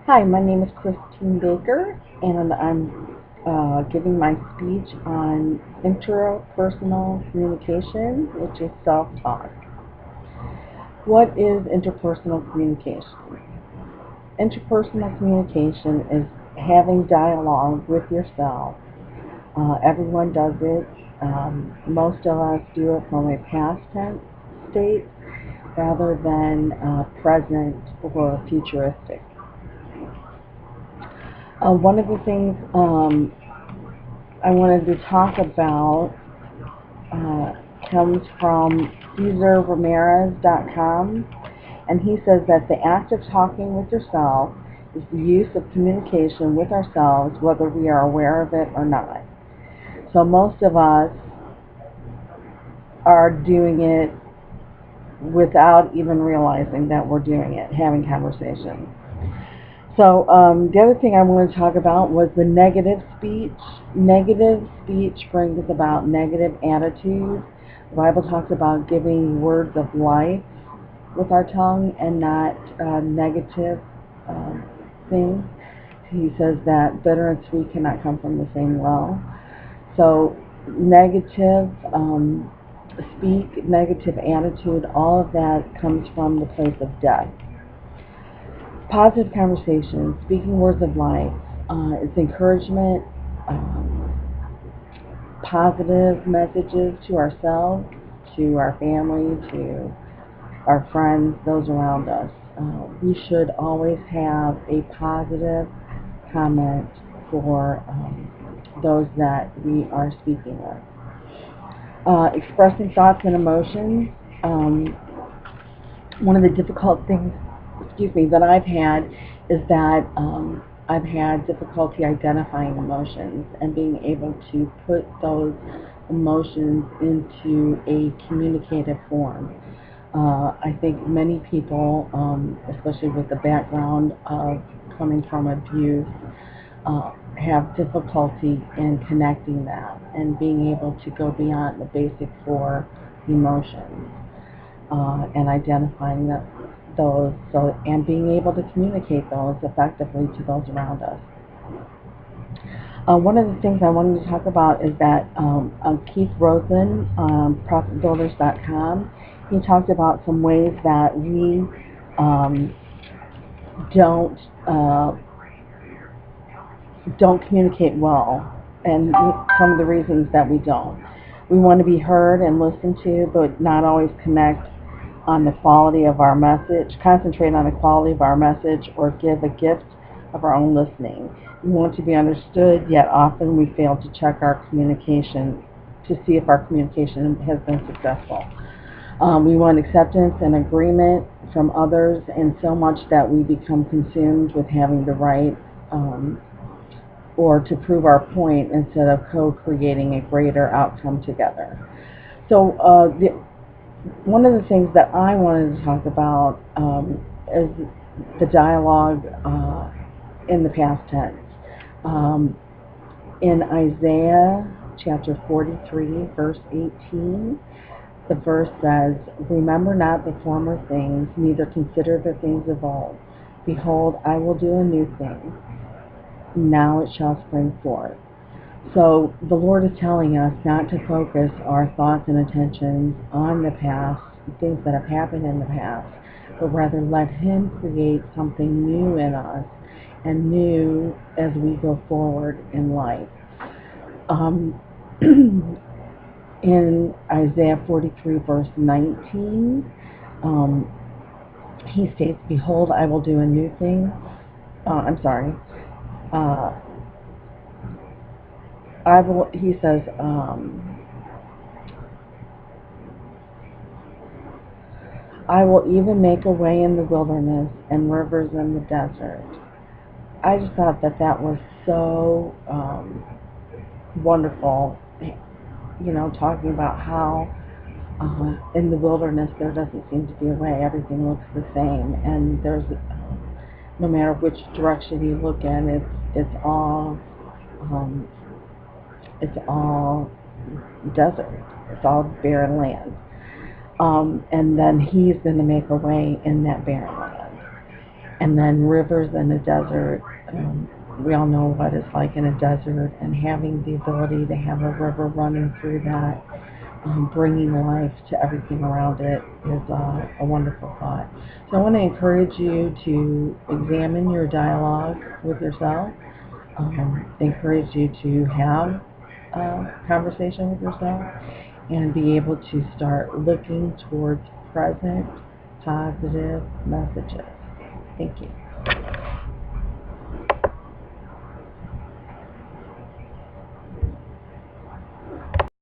Hi, my name is Christine Baker, and I'm giving my speech on interpersonal communication, which is self-talk. What is interpersonal communication? Interpersonal communication is having dialogue with yourself. Everyone does it. Most of us do it from a past tense state rather than present or futuristic. One of the things I wanted to talk about uh, comes from CesarRamirez.com, and he says that the act of talking with yourself is the use of communication with ourselves, whether we are aware of it or not. So most of us are doing it without even realizing that we're doing it, having conversations. So the other thing I wanted to talk about was the negative speech. Negative speech brings about negative attitudes. The Bible talks about giving words of life with our tongue and not negative things. He says that bitter and sweet cannot come from the same well. So negative speak, negative attitude, all of that comes from the place of death. Positive conversations, speaking words of life, it's encouragement, positive messages to ourselves, to our family, to our friends, those around us. We should always have a positive comment for those that we are speaking with. Expressing thoughts and emotions. One of the difficult things, that I've had is that I've had difficulty identifying emotions and being able to put those emotions into a communicative form. I think many people, especially with the background of coming from abuse, have difficulty in connecting that and being able to go beyond the basic four emotions and identifying those, and being able to communicate those effectively to those around us. One of the things I wanted to talk about is that Keith Rosen, ProfitBuilders.com, he talked about some ways that we don't don't communicate well, and some of the reasons that we don't. We want to be heard and listened to, but not always connect on the quality of our message, concentrate on the quality of our message, or give a gift of our own listening. We want to be understood, yet often we fail to check our communication to see if our communication has been successful. We want acceptance and agreement from others, and so much that we become consumed with having the right or to prove our point instead of co-creating a greater outcome together. So one of the things that I wanted to talk about is the dialogue in the past tense. In Isaiah chapter 43, verse 18, the verse says, "Remember not the former things, neither consider the things of old. Behold, I will do a new thing. Now it shall spring forth." So the Lord is telling us not to focus our thoughts and attentions on the past, things that have happened in the past, but rather let Him create something new in us and new as we go forward in life. In Isaiah 43, verse 19, he states, "Behold, I will do a new thing." He says, "I will even make a way in the wilderness and rivers in the desert." I just thought that that was so wonderful, talking about how in the wilderness there doesn't seem to be a way. Everything looks the same, and there's no matter which direction you look in, it's all desert. It's all barren land. And then He's going to make a way in that barren land. And then rivers in the desert, we all know what it's like in a desert, and having the ability to have a river running through that, bringing life to everything around it is a wonderful thought. So I want to encourage you to examine your dialogue with yourself, encourage you to have a conversation with yourself, and be able to start looking towards present positive messages. Thank you.